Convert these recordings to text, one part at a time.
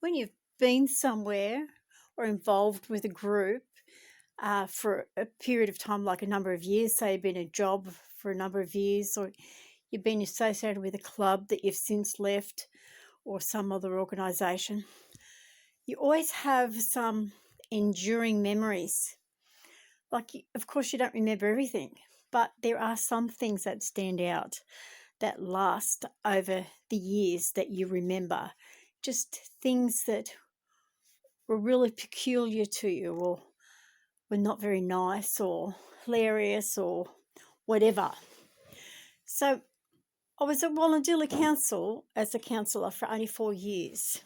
When you've been somewhere or involved with a group for a period of time, like a number of years, say you've been in a job for a number of years, or you've been associated with a club that you've since left, or some other organisation, you always have some enduring memories. Like, of course, you don't remember everything, but there are some things that stand out that last over the years that you remember. Just things that were really peculiar to you, or were not very nice or hilarious or whatever. So I was at Wollondilly Council as a councillor for only 4 years.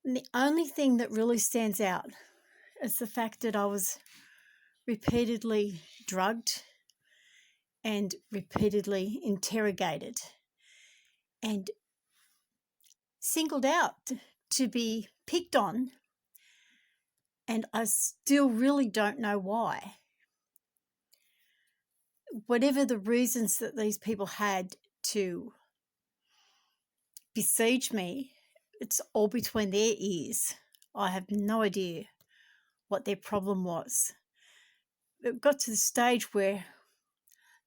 And the only thing that really stands out is the fact that I was repeatedly drugged and repeatedly interrogated and singled out to be picked on, and I still really don't know why. Whatever the reasons that these people had to besiege me, it's all between their ears. I have no idea what their problem was. It got to the stage where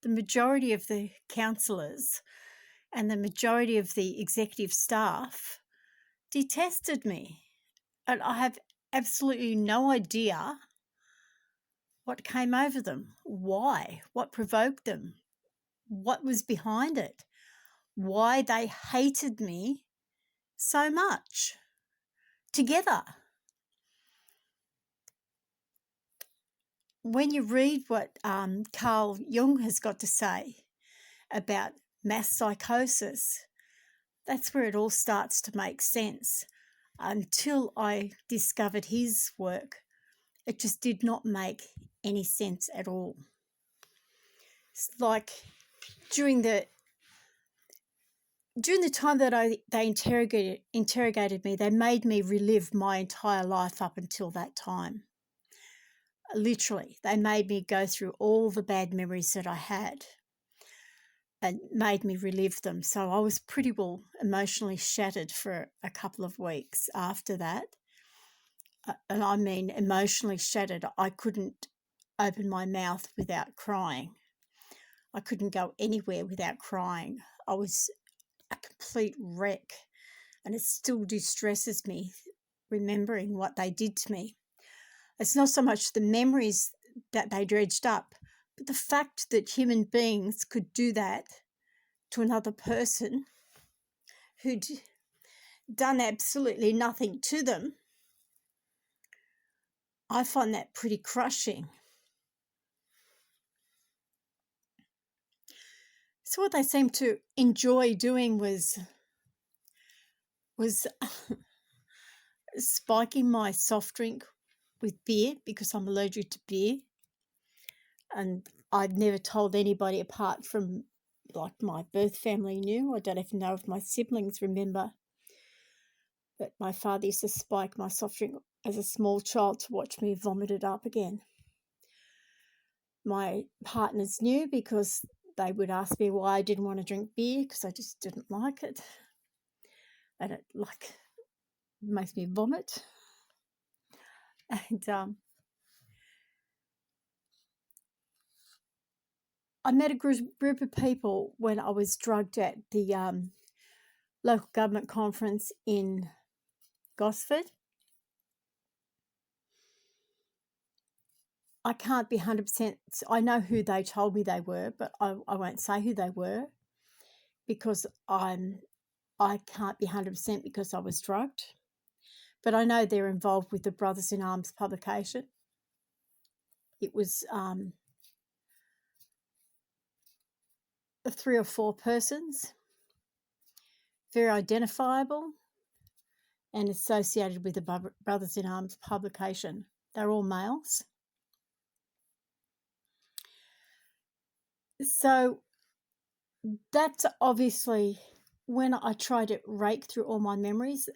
the majority of the councillors and the majority of the executive staff detested me. And I have absolutely no idea what came over them, why, what provoked them, what was behind it, why they hated me so much together. When you read what Carl Jung has got to say about mass psychosis, that's where it all starts to make sense. Until I discovered his work, it just did not make any sense at all. It's like during the time that they interrogated me, they made me relive my entire life up until that time. Literally, they made me go through all the bad memories that I had and made me relive them. So I was pretty well emotionally shattered for a couple of weeks after that. And I mean emotionally shattered. I couldn't open my mouth without crying. I couldn't go anywhere without crying. I was a complete wreck, and it still distresses me remembering what they did to me. It's not so much the memories that they dredged up, but the fact that human beings could do that to another person who'd done absolutely nothing to them, I find that pretty crushing. So what they seemed to enjoy doing was spiking my soft drink with beer, because I'm allergic to beer. And I'd never told anybody apart from like my birth family knew. I don't even know if my siblings remember that my father used to spike my soft drink as a small child to watch me vomit it up again. My partners knew, because they would ask me why I didn't want to drink beer, because I just didn't like it. And it makes me vomit. And I met a group of people when I was drugged at the local government conference in Gosford. I can't be 100%. I know who they told me they were, but I won't say who they were, because I can't be 100% because I was drugged. But I know they're involved with the Brothers in Arms publication. It was 3 or 4 persons, very identifiable and associated with the Brothers in Arms publication. They're all males. So that's obviously, when I try to rake through all my memories,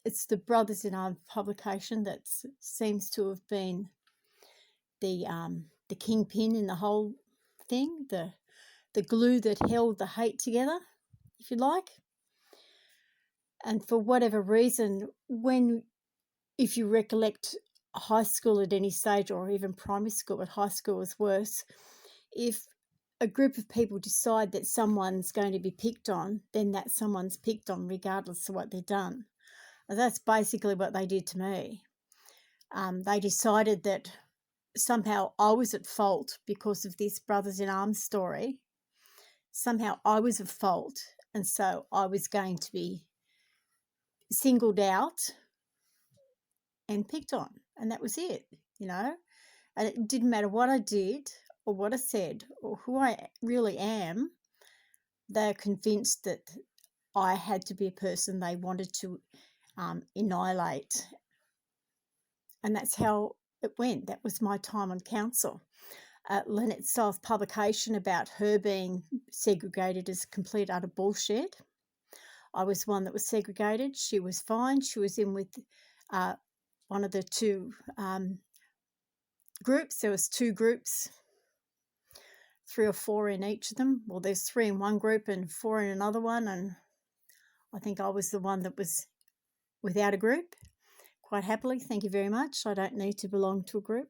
it's the Brothers in Arms publication that seems to have been the kingpin in the whole thing, the glue that held the hate together, if you like. And for whatever reason, if you recollect high school at any stage, or even primary school, but high school was worse, if a group of people decide that someone's going to be picked on, then that someone's picked on regardless of what they've done. And that's basically what they did to me. They decided that somehow I was at fault because of this Brothers in Arms story. Somehow I was at fault, and so I was going to be singled out and picked on, and that was it, And it didn't matter what I did or what I said or who I really am. They're convinced that I had to be a person they wanted to annihilate. And that's how it went. That was my time on council. Lynette Stiles' publication about her being segregated is complete utter bullshit. I was one that was segregated. She was fine. She was in with one of the two groups. There was two groups, 3 or 4 in each of them. Well, there's 3 in one group and 4 in another one, and I think I was the one that was without a group. Quite happily, thank you very much. I don't need to belong to a group.